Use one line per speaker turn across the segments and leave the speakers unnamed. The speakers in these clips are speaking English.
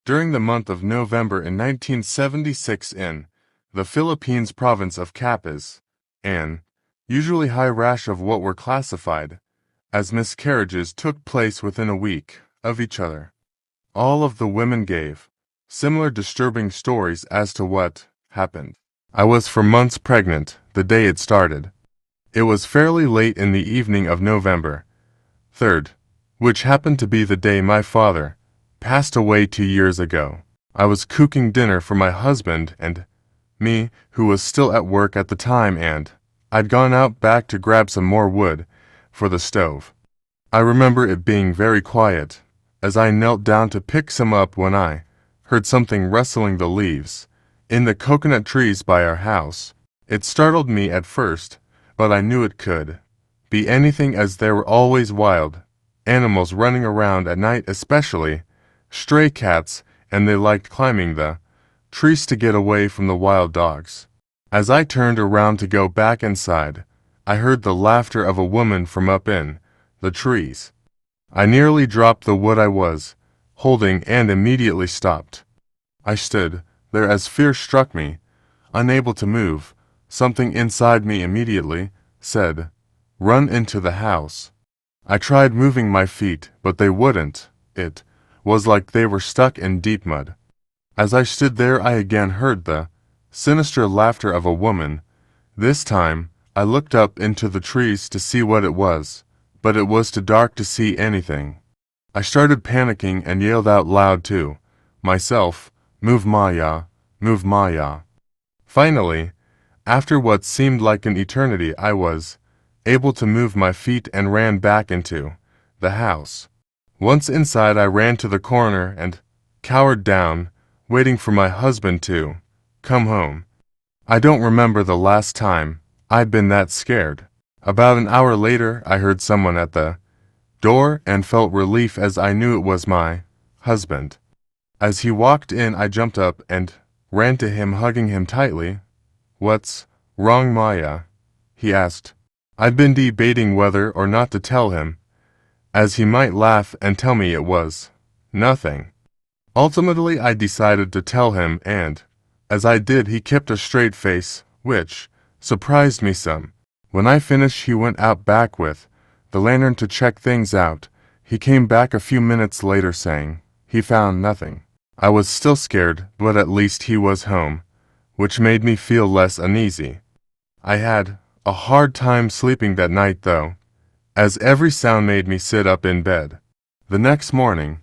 During the month of November in 1976 in the Philippines province of Capiz, an usually high rash of what were classified as miscarriages took place within a week of each other. All of the women gave similar disturbing stories as to what happened. I was for months pregnant the day it started. It was fairly late in the evening of November 3rd, which happened to be the day my father passed away 2 years ago. I was cooking dinner for my husband and me, who was still at work at the time, and I'd gone out back to grab some more wood for the stove. I remember it being very quiet as I knelt down to pick some up when I heard something rustling the leaves in the coconut trees by our house. It startled me at first, but I knew it could be anything, as there were always wild animals running around at night, especially stray cats, and they liked climbing the trees to get away from the wild dogs. As I turned around to go back inside, I heard the laughter of a woman from up in the trees. I nearly dropped the wood I was holding and immediately stopped. I stood there as fear struck me, unable to move. Something inside me immediately said, "Run into the house." I tried moving my feet, but they wouldn't. It was like they were stuck in deep mud. As I stood there, I again heard the sinister laughter of a woman. This time, I looked up into the trees to see what it was, but it was too dark to see anything. I started panicking and yelled out loud to myself, "Move Maya, move Maya." Finally, after what seemed like an eternity, I was able to move my feet and ran back into the house. Once inside, I ran to the corner and cowered down, waiting for my husband to come home. I don't remember the last time I'd been that scared. About an hour later, I heard someone at the door and felt relief as I knew it was my husband. As he walked in, I jumped up and ran to him, hugging him tightly. "What's wrong, Maya?" he asked. I'd been debating whether or not to tell him, as he might laugh and tell me it was nothing. Ultimately, I decided to tell him, and as I did, he kept a straight face, which surprised me some. When I finished, he went out back with the lantern to check things out. He came back a few minutes later saying he found nothing. I was still scared, but at least he was home, which made me feel less uneasy. I had a hard time sleeping that night, though, as every sound made me sit up in bed. The next morning,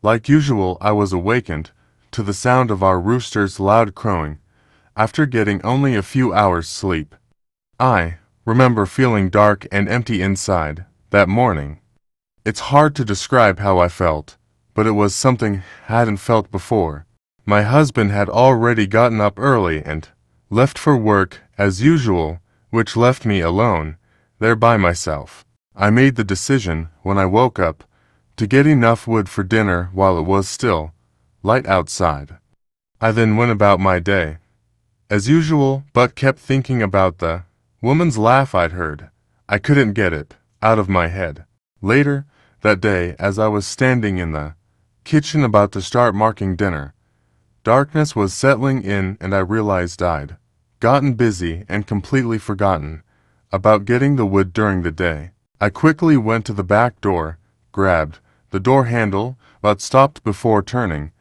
like usual, I was awakened to the sound of our rooster's loud crowing after getting only a few hours' sleep. I remember feeling dark and empty inside that morning. It's hard to describe how I felt, but it was something I hadn't felt before. My husband had already gotten up early and left for work as usual, which left me alone there by myself. I made the decision when I woke up to get enough wood for dinner while it was still light outside. I then went about my day as usual, but kept thinking about the woman's laugh I'd heard. I couldn't get it out of my head. Later that day, as I was standing in the kitchen about to start marking dinner, darkness was settling in, and I realized I'd gotten busy and completely forgotten about getting the wood during the day. I quickly went to the back door, grabbed the door handle, but stopped before turning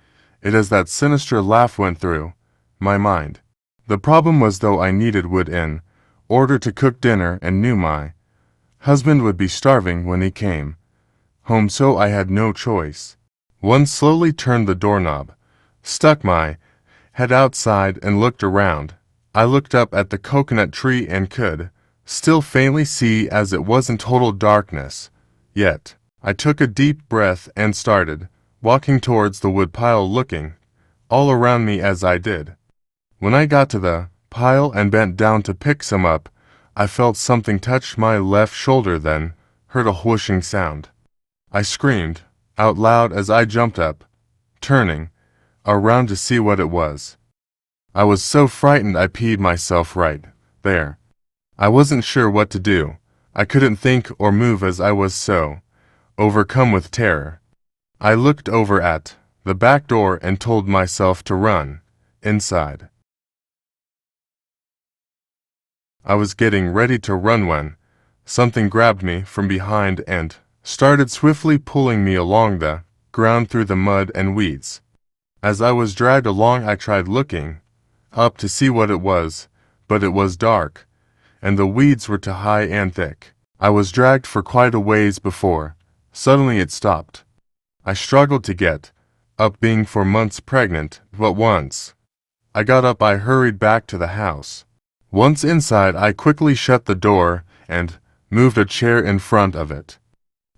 it as that sinister laugh went through my mind. The problem was, though, I needed wood in order to cook dinner and knew my husband would be starving when he came home, so I had no choice. One slowly turned the doorknob, stuck my head outside, and looked around. I looked up at the coconut tree and could still faintly see, as it was in total darkness. Yet, I took a deep breath and started walking towards the wood pile, looking all around me as I did. When I got to the pile and bent down to pick some up, I felt something touch my left shoulder, then heard a whooshing sound. I screamed out loud as I jumped up, turning around to see what it was. I was so frightened I peed myself right there. I wasn't sure what to do. I couldn't think or move as I was so overcome with terror. I looked over at the back door and told myself to run inside. I was getting ready to run when something grabbed me from behind and started swiftly pulling me along the ground through the mud and weeds. As I was dragged along, I tried looking up to see what it was, but it was dark, and the weeds were too high and thick. I was dragged for quite a ways before suddenly it stopped. I struggled to get up, being for months pregnant, but once I got up, I hurried back to the house. Once inside, I quickly shut the door and moved a chair in front of it.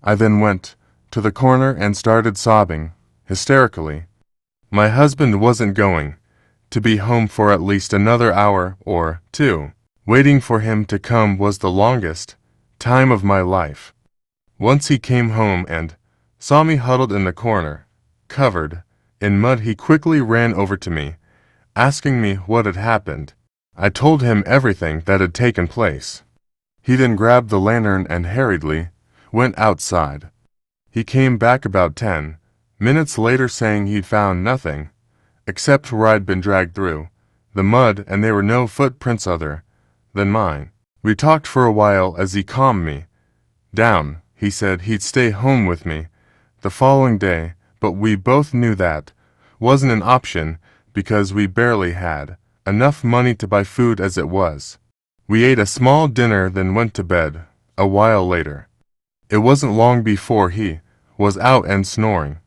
I then went to the corner and started sobbing hysterically. My husband wasn't going to be home for at least another hour or two. Waiting for him to come was the longest time of my life. Once he came home and saw me huddled in the corner, covered in mud, he quickly ran over to me, asking me what had happened. I told him everything that had taken place. He then grabbed the lantern and hurriedly went outside. He came back about 10 minutes later saying he'd found nothing except where I'd been dragged through the mud, and there were no footprints other than mine. We talked for a while as he calmed me down. He said he'd stay home with me the following day, but we both knew that wasn't an option because we barely had enough money to buy food as it was. We ate a small dinner, then went to bed a while later. It wasn't long before he was out and snoring.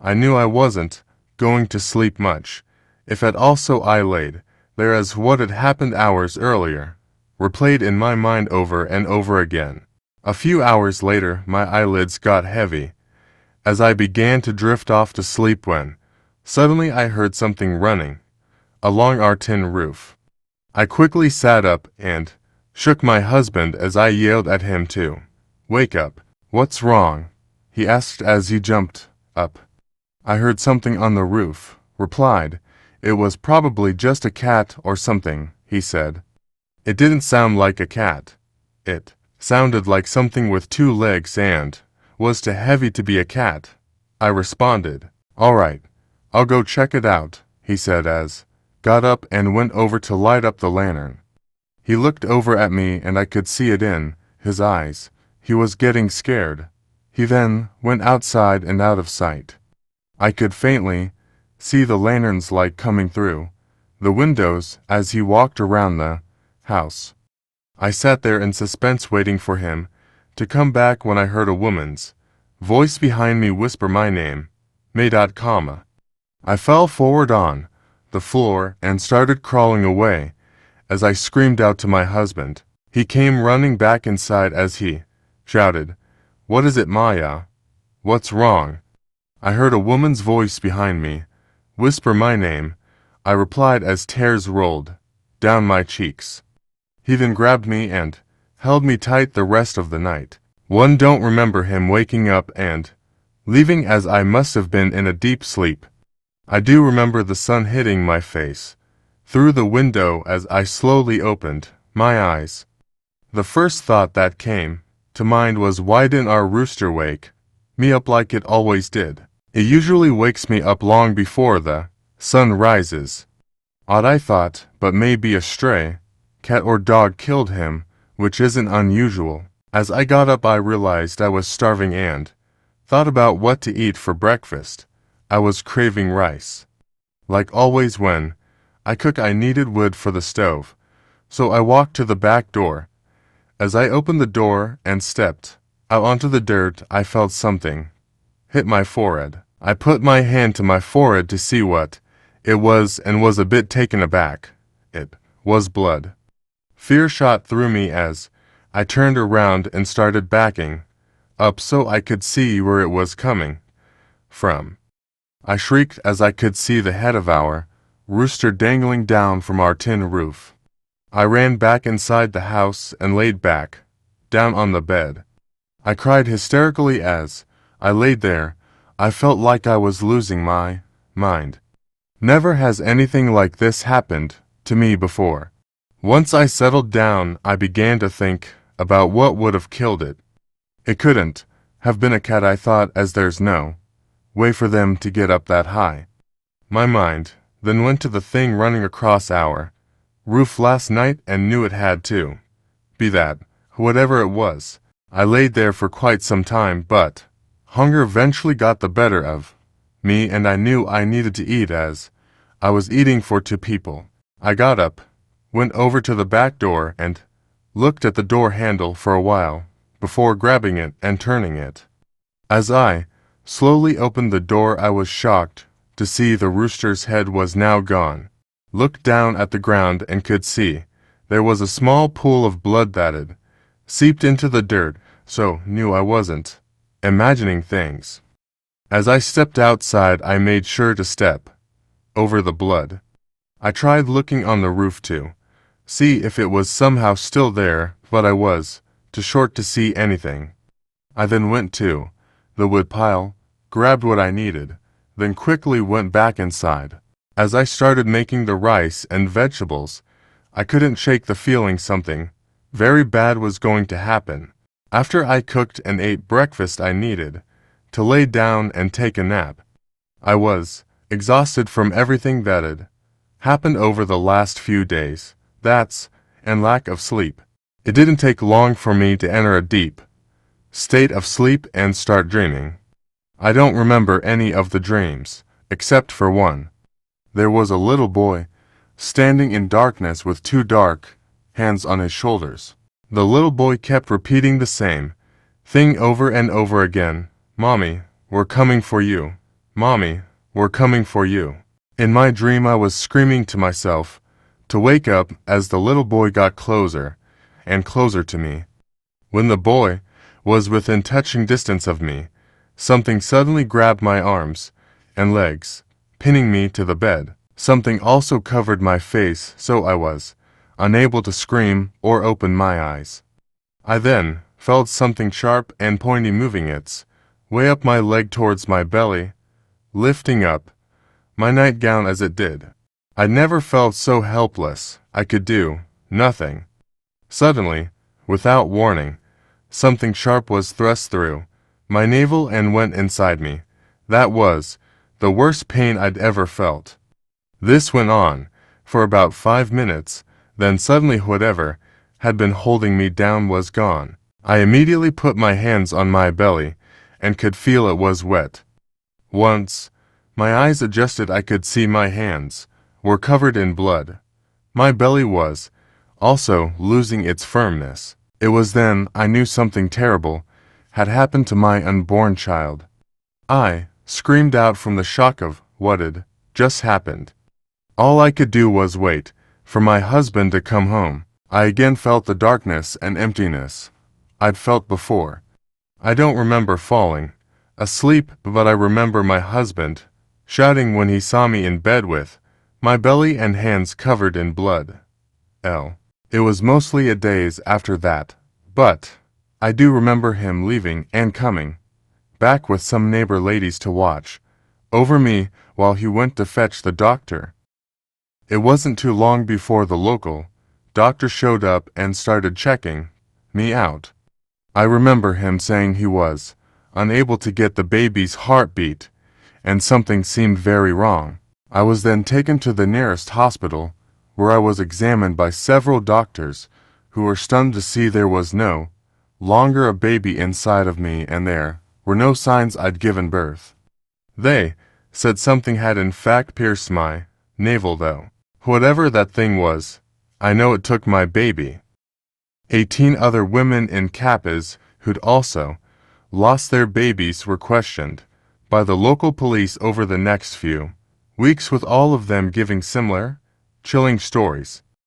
I knew I wasn't going to sleep much, if at all, so I laid there as what had happened hours earlier replayed in my mind over and over again. A few hours later, my eyelids got heavy as I began to drift off to sleep when suddenly I heard something running along our tin roof. I quickly sat up and shook my husband as I yelled at him to wake up. "What's wrong?" he asked as he jumped up. "I heard something on the roof," replied. "It was probably just a cat or something," he said. "It didn't sound like a cat. It sounded like something with 2 legs and was too heavy to be a cat," I responded. "All right, I'll go check it out," he said as got up and went over to light up the lantern. He looked over at me and I could see it in his eyes. He was getting scared. He then went outside and out of sight. I could faintly see the lantern's light coming through the windows as he walked around the house. I sat there in suspense waiting for him to come back when I heard a woman's voice behind me whisper my name, May. I fell forward on the floor and started crawling away as I screamed out to my husband. He came running back inside as he shouted, "What is it, Maya? What's wrong?" I heard a woman's voice behind me whisper my name. I replied as tears rolled down my cheeks. He then grabbed me and held me tight the rest of the night. One don't remember him waking up and leaving, as I must have been in a deep sleep. I do remember the sun hitting my face through the window as I slowly opened my eyes. The first thought that came to mind was, why didn't our rooster wake me up like it always did? It usually wakes me up long before the sun rises. Odd, I thought, but maybe a stray cat or dog killed him, which isn't unusual. As I got up, I realized I was starving and thought about what to eat for breakfast. I was craving rice. Like always when I cook, I needed wood for the stove, so I walked to the back door. As I opened the door and stepped out onto the dirt, I felt something hit my forehead. I put my hand to my forehead to see what it was and was a bit taken aback. It was blood. Fear shot through me as I turned around and started backing up so I could see where it was coming from. I shrieked as I could see the head of our rooster dangling down from our tin roof. I ran back inside the house and laid back down on the bed. I cried hysterically as I laid there. I felt like I was losing my mind. Never has anything like this happened to me before. Once I settled down, I began to think about what would have killed it. It couldn't have been a cat, I thought, as there's no way for them to get up that high. My mind then went to the thing running across our roof last night and knew it had to be that, whatever it was. I laid there for quite some time, but hunger eventually got the better of me and I knew I needed to eat as I was eating for 2 people. I got up, went over to the back door and looked at the door handle for a while before grabbing it and turning it. As I slowly opened the door, I was shocked to see the rooster's head was now gone. Looked down at the ground and could see there was a small pool of blood that had seeped into the dirt, so knew I wasn't imagining things. As I stepped outside, I made sure to step over the blood. I tried looking on the roof to see if it was somehow still there, but I was too short to see anything. I then went to the wood pile, grabbed what I needed, then quickly went back inside. As I started making the rice and vegetables, I couldn't shake the feeling something very bad was going to happen. After I cooked and ate breakfast, I needed to lay down and take a nap. I was exhausted from everything that had happened over the last few days, and lack of sleep. It didn't take long for me to enter a deep state of sleep and start dreaming. I don't remember any of the dreams, except for one. There was a little boy standing in darkness with 2 dark hands on his shoulders. The little boy kept repeating the same thing over and over again. "Mommy, we're coming for you. Mommy, we're coming for you." In my dream, I was screaming to myself to wake up as the little boy got closer and closer to me. When the boy was within touching distance of me, something suddenly grabbed my arms and legs, pinning me to the bed. Something also covered my face, so I was unable to scream or open my eyes. I then felt something sharp and pointy moving its way up my leg towards my belly, lifting up my nightgown as it did. I never felt so helpless. I could do nothing. Suddenly, without warning, something sharp was thrust through my navel and went inside me. That was the worst pain I'd ever felt. This went on for about 5 minutes, then suddenly whatever had been holding me down was gone. I immediately put my hands on my belly and could feel it was wet. Once my eyes adjusted, I could see my hands were covered in blood. My belly was also losing its firmness. It was then I knew something terrible had happened to my unborn child. I screamed out from the shock of what had just happened. All I could do was wait for my husband to come home. I again felt the darkness and emptiness I'd felt before. I don't remember falling asleep, but I remember my husband shouting when he saw me in bed with my belly and hands covered in blood. It was mostly a days after that, but I do remember him leaving and coming back with some neighbor ladies to watch over me while he went to fetch the doctor. It wasn't too long before the local doctor showed up and started checking me out. I remember him saying he was unable to get the baby's heartbeat and something seemed very wrong. I was then taken to the nearest hospital where I was examined by several doctors who were stunned to see there was no longer a baby inside of me and there were no signs I'd given birth. They said something had in fact pierced my navel though. Whatever that thing was, I know it took my baby. 18 other women in Capiz who'd also lost their babies were questioned by the local police over the next few weeks, with all of them giving similar, chilling stories.